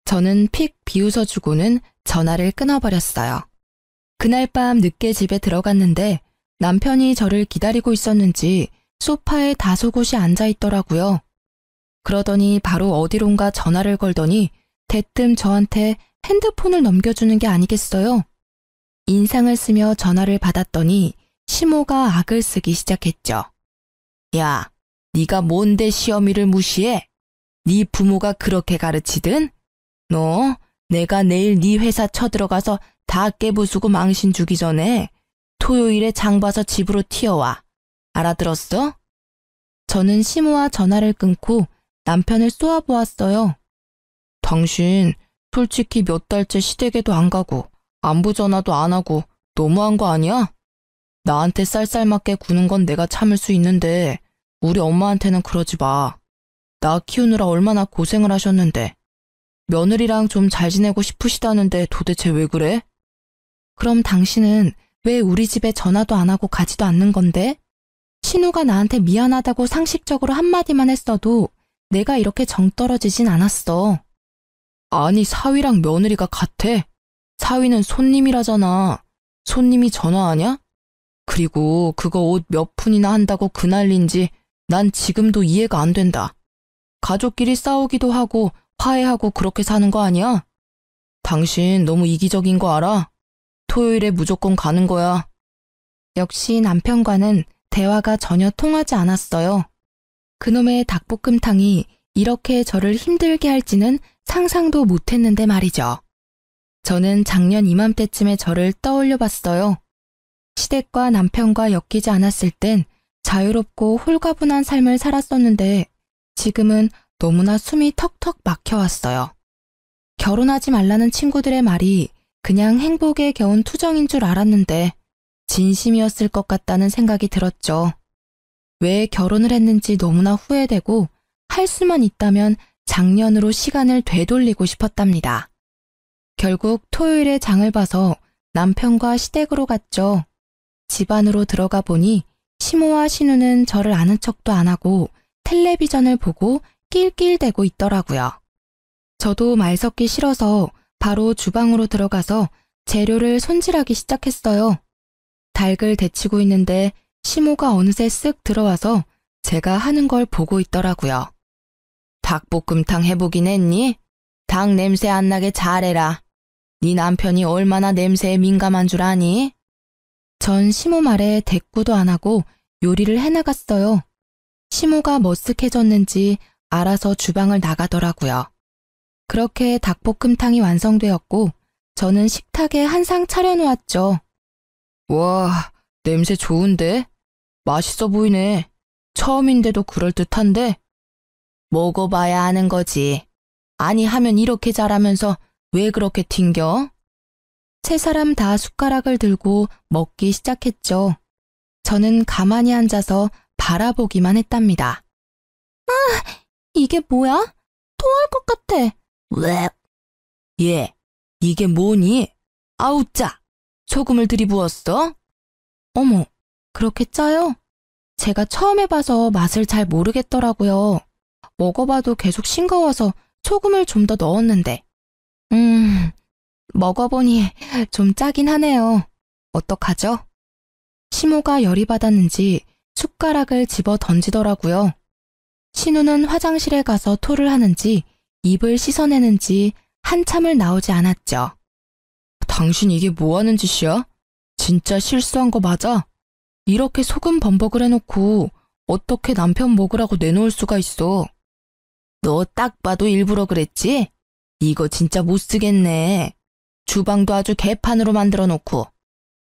S1: 저는 픽 비웃어주고는 전화를 끊어버렸어요. 그날 밤 늦게 집에 들어갔는데 남편이 저를 기다리고 있었는지 소파에 다소곳이 앉아있더라고요. 그러더니 바로 어디론가 전화를 걸더니 대뜸 저한테 핸드폰을 넘겨주는 게 아니겠어요? 인상을 쓰며 전화를 받았더니 시모가 악을 쓰기 시작했죠. 야, 네가 뭔데 시어미를 무시해? 네 부모가 그렇게 가르치든? 너 내가 내일 네 회사 쳐들어가서 다 깨부수고 망신 주기 전에 토요일에 장 봐서 집으로 튀어와. 알아들었어? 저는 시모와 전화를 끊고 남편을 쏘아보았어요. 당신 솔직히 몇 달째 시댁에도 안 가고 안부 전화도 안 하고 너무한 거 아니야? 나한테 쌀쌀맞게 구는 건 내가 참을 수 있는데 우리 엄마한테는 그러지 마. 나 키우느라 얼마나 고생을 하셨는데. 며느리랑 좀 잘 지내고 싶으시다는데 도대체 왜 그래?
S2: 그럼 당신은 왜 우리 집에 전화도 안 하고 가지도 않는 건데? 신우가 나한테 미안하다고 상식적으로 한마디만 했어도 내가 이렇게 정 떨어지진 않았어.
S1: 아니, 사위랑 며느리가 같아. 사위는 손님이라잖아. 손님이 전화하냐? 그리고 그거 옷 몇 푼이나 한다고 그 난리인지 난 지금도 이해가 안 된다. 가족끼리 싸우기도 하고 화해하고 그렇게 사는 거 아니야? 당신 너무 이기적인 거 알아? 토요일에 무조건 가는 거야.
S2: 역시 남편과는 대화가 전혀 통하지 않았어요. 그놈의 닭볶음탕이 이렇게 저를 힘들게 할지는 상상도 못했는데 말이죠. 저는 작년 이맘때쯤에 저를 떠올려 봤어요. 시댁과 남편과 엮이지 않았을 땐 자유롭고 홀가분한 삶을 살았었는데 지금은 너무나 숨이 턱턱 막혀왔어요. 결혼하지 말라는 친구들의 말이 그냥 행복에 겨운 투정인 줄 알았는데 진심이었을 것 같다는 생각이 들었죠. 왜 결혼을 했는지 너무나 후회되고 할 수만 있다면 작년으로 시간을 되돌리고 싶었답니다. 결국 토요일에 장을 봐서 남편과 시댁으로 갔죠. 집 안으로 들어가 보니 시모와 신우는 저를 아는 척도 안 하고 텔레비전을 보고 낄낄대고 있더라고요. 저도 말 섞기 싫어서 바로 주방으로 들어가서 재료를 손질하기 시작했어요. 닭을 데치고 있는데 시모가 어느새 쓱 들어와서 제가 하는 걸 보고 있더라고요. 닭볶음탕 해보긴 했니? 닭 냄새 안 나게 잘해라. 네 남편이 얼마나 냄새에 민감한 줄 아니? 전 시모 말에 대꾸도 안 하고 요리를 해나갔어요. 시모가 머쓱해졌는지 알아서 주방을 나가더라고요. 그렇게 닭볶음탕이 완성되었고 저는 식탁에 한 상 차려놓았죠.
S1: 와, 냄새 좋은데? 맛있어 보이네. 처음인데도 그럴듯한데? 먹어봐야 아는 거지. 아니 하면 이렇게 잘하면서 왜 그렇게 튕겨?
S2: 세 사람 다 숟가락을 들고 먹기 시작했죠. 저는 가만히 앉아서 바라보기만 했답니다. 아, 이게 뭐야? 토할 것 같아.
S1: 왜? 얘, 이게 뭐니? 아우 짜! 소금을 들이부었어?
S2: 어머, 그렇게 짜요? 제가 처음 해봐서 맛을 잘 모르겠더라고요. 먹어봐도 계속 싱거워서 소금을 좀 더 넣었는데. 먹어보니 좀 짜긴 하네요. 어떡하죠? 시모가 열이 받았는지 숟가락을 집어 던지더라고요. 신우는 화장실에 가서 토를 하는지 입을 씻어내는지 한참을 나오지 않았죠.
S1: 당신 이게 뭐 하는 짓이야? 진짜 실수한 거 맞아? 이렇게 소금 범벅을 해놓고 어떻게 남편 먹으라고 내놓을 수가 있어? 너 딱 봐도 일부러 그랬지? 이거 진짜 못 쓰겠네. 주방도 아주 개판으로 만들어 놓고.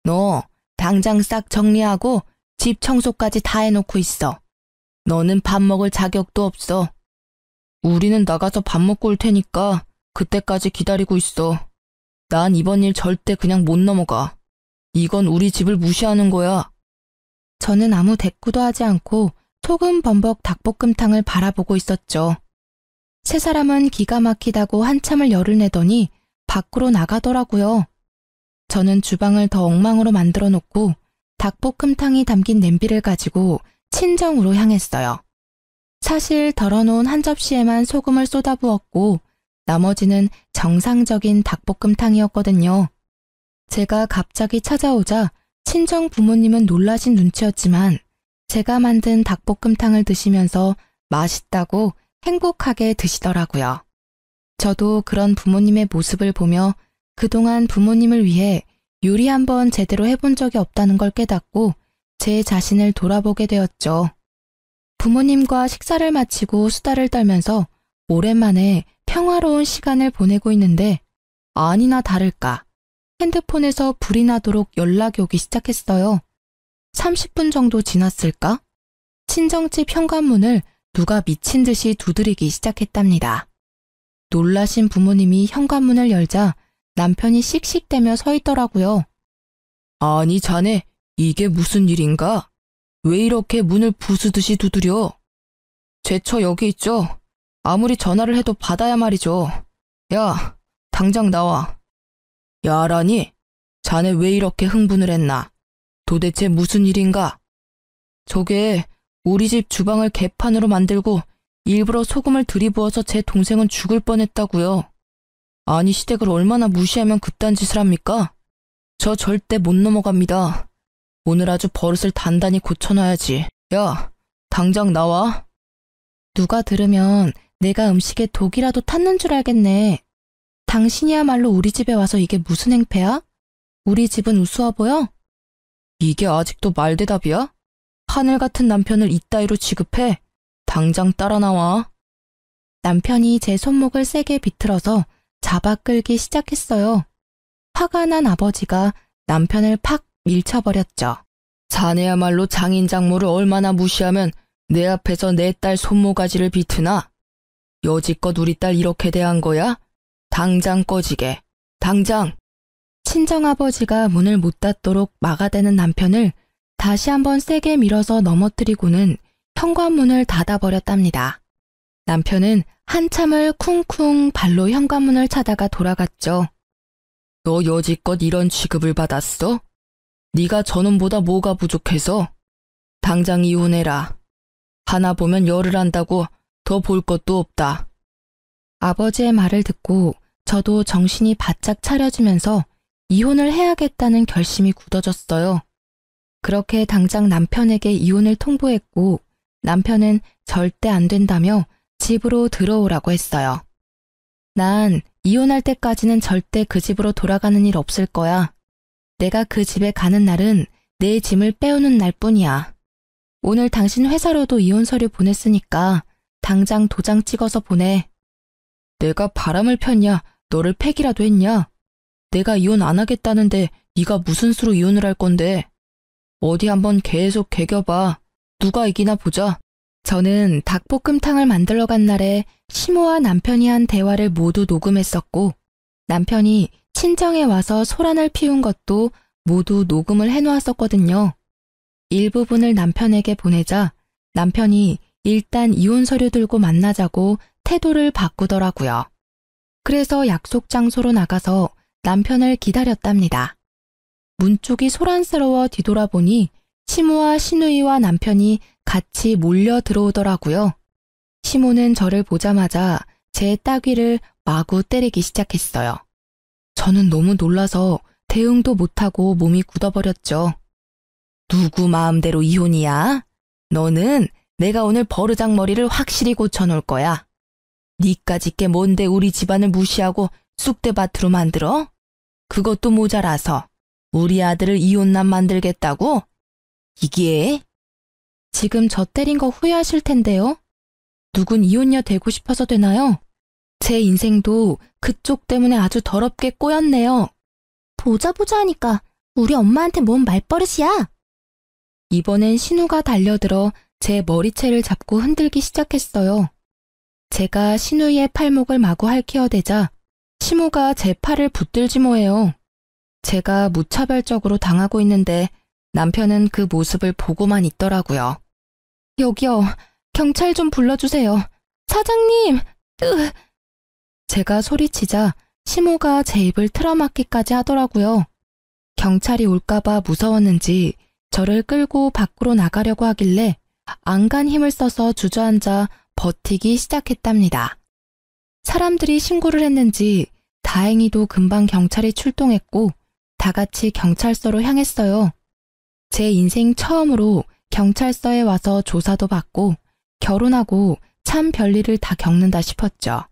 S1: 너 당장 싹 정리하고 집 청소까지 다 해놓고 있어. 너는 밥 먹을 자격도 없어. 우리는 나가서 밥 먹고 올 테니까 그때까지 기다리고 있어. 난 이번 일 절대 그냥 못 넘어가. 이건 우리 집을 무시하는 거야.
S2: 저는 아무 대꾸도 하지 않고 소금 범벅 닭볶음탕을 바라보고 있었죠. 세 사람은 기가 막히다고 한참을 열을 내더니 밖으로 나가더라고요. 저는 주방을 더 엉망으로 만들어 놓고 닭볶음탕이 담긴 냄비를 가지고 친정으로 향했어요. 사실 덜어놓은 한 접시에만 소금을 쏟아부었고 나머지는 정상적인 닭볶음탕이었거든요. 제가 갑자기 찾아오자 친정 부모님은 놀라신 눈치였지만 제가 만든 닭볶음탕을 드시면서 맛있다고 행복하게 드시더라고요. 저도 그런 부모님의 모습을 보며 그동안 부모님을 위해 요리 한번 제대로 해본 적이 없다는 걸 깨닫고 제 자신을 돌아보게 되었죠. 부모님과 식사를 마치고 수다를 떨면서 오랜만에 평화로운 시간을 보내고 있는데 아니나 다를까 핸드폰에서 불이 나도록 연락이 오기 시작했어요. 30분 정도 지났을까? 친정집 현관문을 누가 미친 듯이 두드리기 시작했답니다.
S1: 놀라신 부모님이 현관문을 열자 남편이 씩씩대며 서 있더라고요. 아니 자네, 이게 무슨 일인가? 왜 이렇게 문을 부수듯이 두드려? 제 처 여기 있죠? 아무리 전화를 해도 받아야 말이죠. 야, 당장 나와. 야라니? 자네 왜 이렇게 흥분을 했나? 도대체 무슨 일인가? 저게 우리 집 주방을 개판으로 만들고 일부러 소금을 들이부어서 제 동생은 죽을 뻔했다고요. 아니 시댁을 얼마나 무시하면 그딴 짓을 합니까? 저 절대 못 넘어갑니다. 오늘 아주 버릇을 단단히 고쳐놔야지. 야, 당장 나와. 누가 들으면 내가 음식에 독이라도 탔는 줄 알겠네. 당신이야말로 우리 집에 와서 이게 무슨 행패야? 우리 집은 우스워 보여? 이게 아직도 말대답이야? 하늘 같은 남편을 이따위로 취급해? 당장 따라 나와. 남편이 제 손목을 세게 비틀어서 잡아 끌기 시작했어요. 화가 난 아버지가 남편을 팍 밀쳐버렸죠. 자네야말로 장인 장모를 얼마나 무시하면 내 앞에서 내 딸 손모가지를 비트나? 여지껏 우리 딸 이렇게 대한 거야? 당장 꺼지게. 당장. 친정아버지가 문을 못 닫도록 막아대는 남편을 다시 한번 세게 밀어서 넘어뜨리고는 현관문을 닫아버렸답니다. 남편은 한참을 쿵쿵 발로 현관문을 차다가 돌아갔죠. 너 여지껏 이런 취급을 받았어? 네가 저놈보다 뭐가 부족해서? 당장 이혼해라. 하나 보면 열을 안다고 더 볼 것도 없다. 아버지의 말을 듣고 저도 정신이 바짝 차려지면서 이혼을 해야겠다는 결심이 굳어졌어요. 그렇게 당장 남편에게 이혼을 통보했고 남편은 절대 안 된다며 집으로 들어오라고 했어요. 난 이혼할 때까지는 절대 그 집으로 돌아가는 일 없을 거야. 내가 그 집에 가는 날은 내 짐을 빼오는 날뿐이야. 오늘 당신 회사로도 이혼 서류 보냈으니까 당장 도장 찍어서 보내. 내가 바람을 폈냐? 너를 패기라도 했냐? 내가 이혼 안 하겠다는데 네가 무슨 수로 이혼을 할 건데? 어디 한번 계속 개겨봐. 누가 이기나 보자. 저는 닭볶음탕을 만들러 간 날에 시모와 남편이 한 대화를 모두 녹음했었고 남편이 친정에 와서 소란을 피운 것도 모두 녹음을 해놓았었거든요. 일부분을 남편에게 보내자 남편이 일단 이혼 서류 들고 만나자고 태도를 바꾸더라고요. 그래서 약속 장소로 나가서 남편을 기다렸답니다. 문 쪽이 소란스러워 뒤돌아보니 시모와 시누이와 남편이 같이 몰려 들어오더라고요. 시모는 저를 보자마자 제 따귀를 마구 때리기 시작했어요. 저는 너무 놀라서 대응도 못하고 몸이 굳어버렸죠. 누구 마음대로 이혼이야? 너는 내가 오늘 버르장머리를 확실히 고쳐놓을 거야. 니까짓 게 뭔데 우리 집안을 무시하고 쑥대밭으로 만들어? 그것도 모자라서 우리 아들을 이혼남 만들겠다고? 이게? 지금 저 때린 거 후회하실 텐데요. 누군 이혼녀 되고 싶어서 되나요? 제 인생도 그쪽 때문에 아주 더럽게 꼬였네요.
S2: 보자 하니까 우리 엄마한테 뭔 말버릇이야?
S1: 이번엔 신우가 달려들어 제 머리채를 잡고 흔들기 시작했어요. 제가 신우의 팔목을 마구 핥히어대자 시모가 제 팔을 붙들지 뭐해요. 제가 무차별적으로 당하고 있는데 남편은 그 모습을 보고만 있더라고요. 여기요, 경찰 좀 불러주세요. 사장님! 제가 소리치자 시모가 제 입을 틀어막기까지 하더라고요. 경찰이 올까봐 무서웠는지 저를 끌고 밖으로 나가려고 하길래 안간 힘을 써서 주저앉아 버티기 시작했답니다. 사람들이 신고를 했는지 다행히도 금방 경찰이 출동했고 다 같이 경찰서로 향했어요. 제 인생 처음으로 경찰서에 와서 조사도 받고 결혼하고 참 별일을 다 겪는다 싶었죠.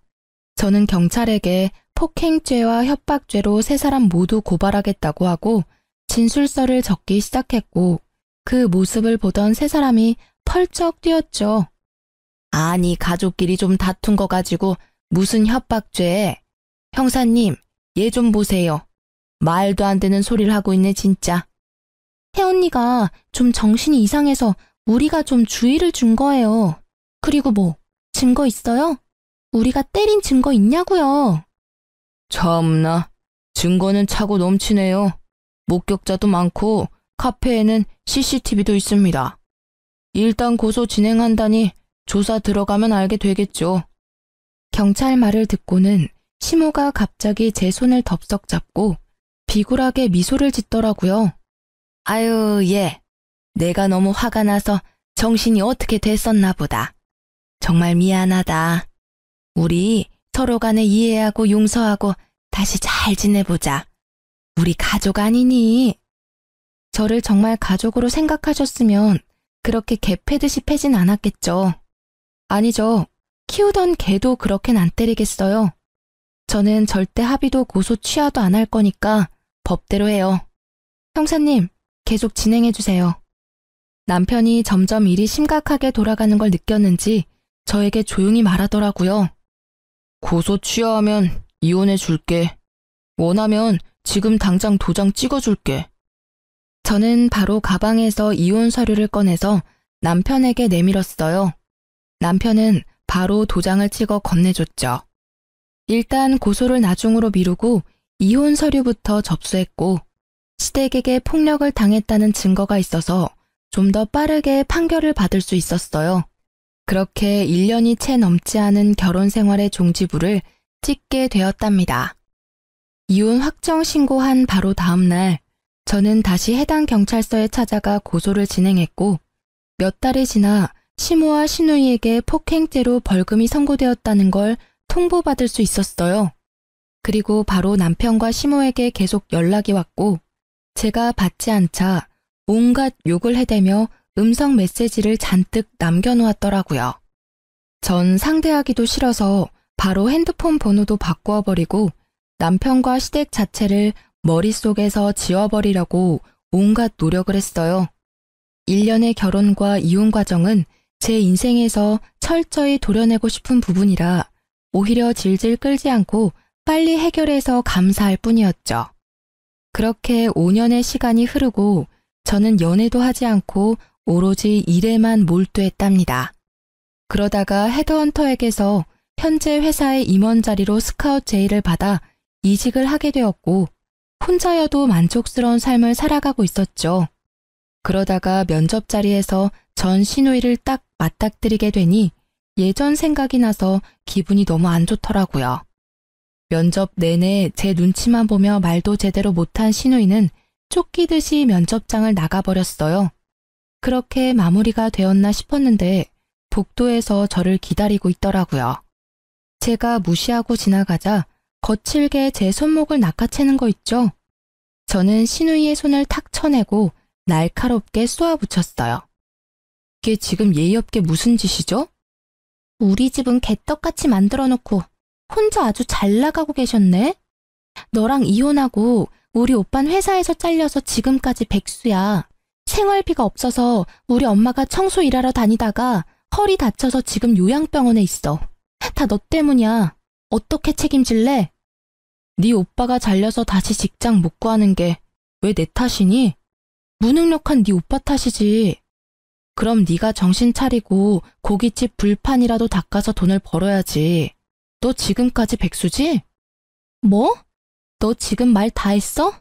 S1: 저는 경찰에게 폭행죄와 협박죄로 세 사람 모두 고발하겠다고 하고 진술서를 적기 시작했고 그 모습을 보던 세 사람이 펄쩍 뛰었죠. 아니 가족끼리 좀 다툰 거 가지고 무슨 협박죄? 형사님, 얘 좀 보세요. 말도 안 되는 소리를 하고 있네 진짜.
S2: 혜언니가 좀 정신이 이상해서 우리가 좀 주의를 준 거예요. 그리고 뭐 증거 있어요? 우리가 때린 증거 있냐고요.
S1: 참나, 증거는 차고 넘치네요. 목격자도 많고 카페에는 CCTV도 있습니다. 일단 고소 진행한다니 조사 들어가면 알게 되겠죠.
S2: 경찰 말을 듣고는 시모가 갑자기 제 손을 덥석 잡고 비굴하게 미소를 짓더라고요.
S1: 아유, 예. 내가 너무 화가 나서 정신이 어떻게 됐었나 보다. 정말 미안하다. 우리 서로 간에 이해하고 용서하고 다시 잘 지내보자. 우리 가족 아니니?
S2: 저를 정말 가족으로 생각하셨으면 그렇게 개 패듯이 패진 않았겠죠. 아니죠. 키우던 개도 그렇게는 안 때리겠어요. 저는 절대 합의도 고소 취하도 안 할 거니까 법대로 해요. 형사님, 계속 진행해주세요. 남편이 점점 일이 심각하게 돌아가는 걸 느꼈는지 저에게 조용히 말하더라고요.
S1: 고소 취하하면 이혼해 줄게. 원하면 지금 당장 도장 찍어줄게.
S2: 저는 바로 가방에서 이혼 서류를 꺼내서 남편에게 내밀었어요. 남편은 바로 도장을 찍어 건네줬죠. 일단 고소를 나중으로 미루고 이혼 서류부터 접수했고 시댁에게 폭력을 당했다는 증거가 있어서 좀 더 빠르게 판결을 받을 수 있었어요. 그렇게 1년이 채 넘지 않은 결혼 생활의 종지부를 찍게 되었답니다. 이혼 확정 신고한 바로 다음 날 저는 다시 해당 경찰서에 찾아가 고소를 진행했고 몇 달이 지나 시모와 시누이에게 폭행죄로 벌금이 선고되었다는 걸 통보받을 수 있었어요. 그리고 바로 남편과 시모에게 계속 연락이 왔고 제가 받지 않자 온갖 욕을 해대며 음성 메시지를 잔뜩 남겨놓았더라고요. 전 상대하기도 싫어서 바로 핸드폰 번호도 바꾸어 버리고 남편과 시댁 자체를 머릿속에서 지워버리려고 온갖 노력을 했어요. 1년의 결혼과 이혼 과정은 제 인생에서 철저히 도려내고 싶은 부분이라 오히려 질질 끌지 않고 빨리 해결해서 감사할 뿐이었죠. 그렇게 5년의 시간이 흐르고 저는 연애도 하지 않고 오로지 일에만 몰두했답니다. 그러다가 헤드헌터에게서 현재 회사의 임원 자리로 스카웃 제의를 받아 이직을 하게 되었고 혼자여도 만족스러운 삶을 살아가고 있었죠. 그러다가 면접 자리에서 전 시누이를 딱 맞닥뜨리게 되니 예전 생각이 나서 기분이 너무 안 좋더라고요. 면접 내내 제 눈치만 보며 말도 제대로 못한 시누이는 쫓기듯이 면접장을 나가버렸어요. 그렇게 마무리가 되었나 싶었는데 복도에서 저를 기다리고 있더라고요. 제가 무시하고 지나가자 거칠게 제 손목을 낚아채는 거 있죠? 저는 시누이의 손을 탁 쳐내고 날카롭게 쏘아붙였어요. 이게 지금 예의 없게 무슨 짓이죠? 우리 집은 개떡같이 만들어 놓고 혼자 아주 잘 나가고 계셨네? 너랑 이혼하고 우리 오빤 회사에서 잘려서 지금까지 백수야. 생활비가 없어서 우리 엄마가 청소 일하러 다니다가 허리 다쳐서 지금 요양병원에 있어. 다 너 때문이야. 어떻게 책임질래? 네 오빠가 잘려서 다시 직장 못 구하는 게 왜 내 탓이니? 무능력한 네 오빠 탓이지. 그럼 네가 정신 차리고 고깃집 불판이라도 닦아서 돈을 벌어야지. 너 지금까지 백수지? 뭐? 너 지금 말 다 했어?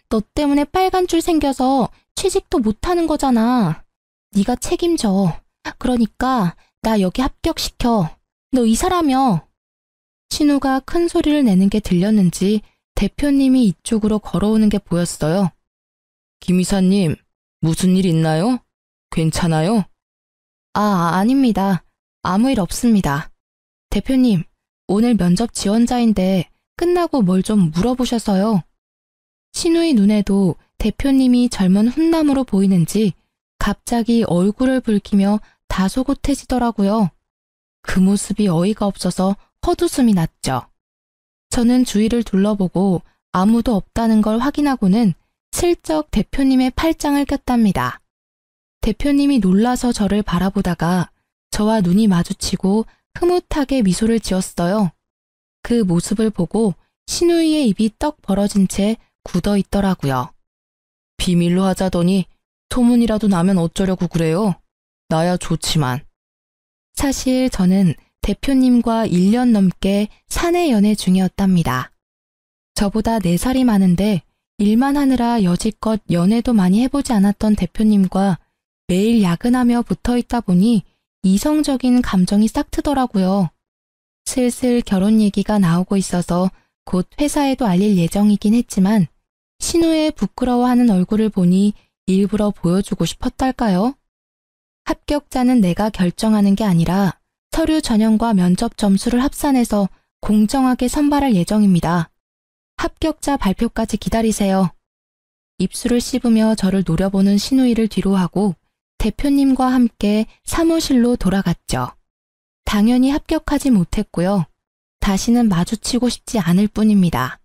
S2: 너 때문에 빨간 줄 생겨서 취직도 못하는 거잖아. 네가 책임져. 그러니까 나 여기 합격시켜. 너 이 사람이여. 신우가 큰 소리를 내는 게 들렸는지 대표님이 이쪽으로 걸어오는 게 보였어요.
S1: 김 이사님, 무슨 일 있나요? 괜찮아요?
S2: 아닙니다. 아무 일 없습니다. 대표님, 오늘 면접 지원자인데 끝나고 뭘 좀 물어보셔서요. 신우의 눈에도 대표님이 젊은 훈남으로 보이는지 갑자기 얼굴을 붉히며 다소곳해지더라고요. 그 모습이 어이가 없어서 헛웃음이 났죠. 저는 주위를 둘러보고 아무도 없다는 걸 확인하고는 슬쩍 대표님의 팔짱을 꼈답니다. 대표님이 놀라서 저를 바라보다가 저와 눈이 마주치고 흐뭇하게 미소를 지었어요. 그 모습을 보고 신우이의 입이 떡 벌어진 채 굳어 있더라고요.
S1: 비밀로 하자더니 소문이라도 나면 어쩌려고 그래요? 나야 좋지만.
S2: 사실 저는
S1: 대표님과 1년 넘게 사내 연애 중이었답니다. 저보다 4살이 많은데 일만 하느라 여지껏 연애도 많이 해보지 않았던 대표님과 매일 야근하며 붙어 있다 보니 이성적인 감정이 싹 트더라고요. 슬슬 결혼 얘기가 나오고 있어서 곧 회사에도 알릴 예정이긴 했지만 신우의 부끄러워하는 얼굴을 보니 일부러 보여주고 싶었달까요? 합격자는 내가 결정하는 게 아니라 서류 전형과 면접 점수를 합산해서 공정하게 선발할 예정입니다. 합격자 발표까지 기다리세요. 입술을 씹으며 저를 노려보는 신우이를 뒤로하고 대표님과 함께 사무실로 돌아갔죠. 당연히 합격하지 못했고요. 다시는 마주치고 싶지 않을 뿐입니다.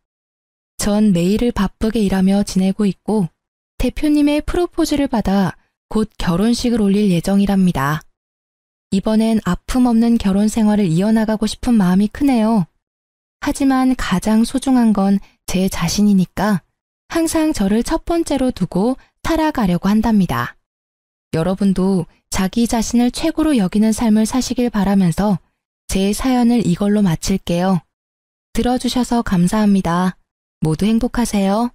S1: 전 매일을 바쁘게 일하며 지내고 있고 대표님의 프로포즈를 받아 곧 결혼식을 올릴 예정이랍니다. 이번엔 아픔 없는 결혼 생활을 이어나가고 싶은 마음이 크네요. 하지만 가장 소중한 건 제 자신이니까 항상 저를 첫 번째로 두고 살아가려고 한답니다. 여러분도 자기 자신을 최고로 여기는 삶을 사시길 바라면서 제 사연을 이걸로 마칠게요. 들어주셔서 감사합니다. 모두 행복하세요.